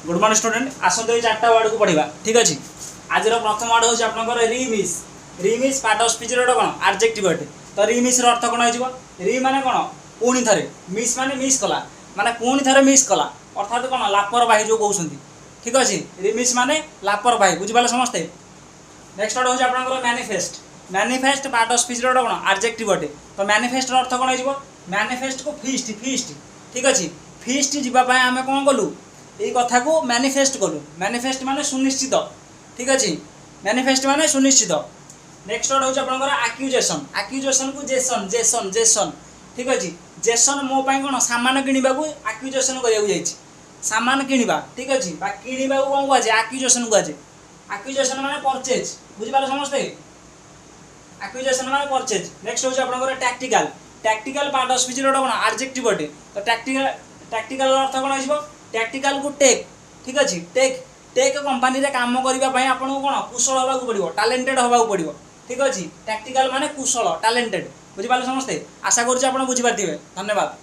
Good morning student आसत ये चार्टा ward को पढ़ा ठीक अच्छे आज प्रथम वार्ड हूँ आपंकर remiss remiss part of speech रोटे कौन आडजेक्टिव अटे तो रिमिस अर्थ कौन हो रि माने कौन पुणी थे मिस माने मिस कला माने पुणी थे मिस कला अर्थात कौन लापरवाही जो कहते ठीक अच्छे रिमिस माने लापरवाही बुझिपारे समस्ते। नेक्स्ट वर्ड हूँ आपंकर manifest manifest part of speech रोटे कौन आडजेक्टिव अटे तो मैनिफेस्ट अर्थ कौन हो मैनिफेस्ट को फीस्ट फीस्ट ठीक अच्छे फीस्ट जावाई आम कौन कलु ये कथा को मैनिफेस्ट कलु मैनिफेस्ट माने सुनिश्चित ठीक अच्छे मैनिफेस्ट माने सुनिश्चित। नेक्स्ट वर्ड हूँ आपंकर आक्यूजेसन आक्यूजेसन को जेसन जेसन जेसन ठीक अच्छे जेसन मो कौन सामान किणवा को आक्यूजेसन करा सामान किणवा ठीक अच्छे किणवा को कौन कहुए आक्यूजेसन कहुए आक्यूजेसन माने परचेज बुझिपारे समस्ते आक्यूजेसन माने परचेज। नेक्स्ट हूँ आपंकर tactical tactical part of speech रोटे कौन आडजेक्टिव अटे तो टैक्टिकल टैक्टिकल अर्थ कौन हो टैक्टिकल को टेक ठीक अच्छे टेक टेक कंपनी रे काम करने आपको कौन कुशल होगा पड़ो टैलेंटेड होगा पड़ो ठीक अच्छे टैक्टिकल माने कुशल टैलेंटेड बुझिपारे समस्ते आशा करुँच आप बुझीपारे धन्यवाद।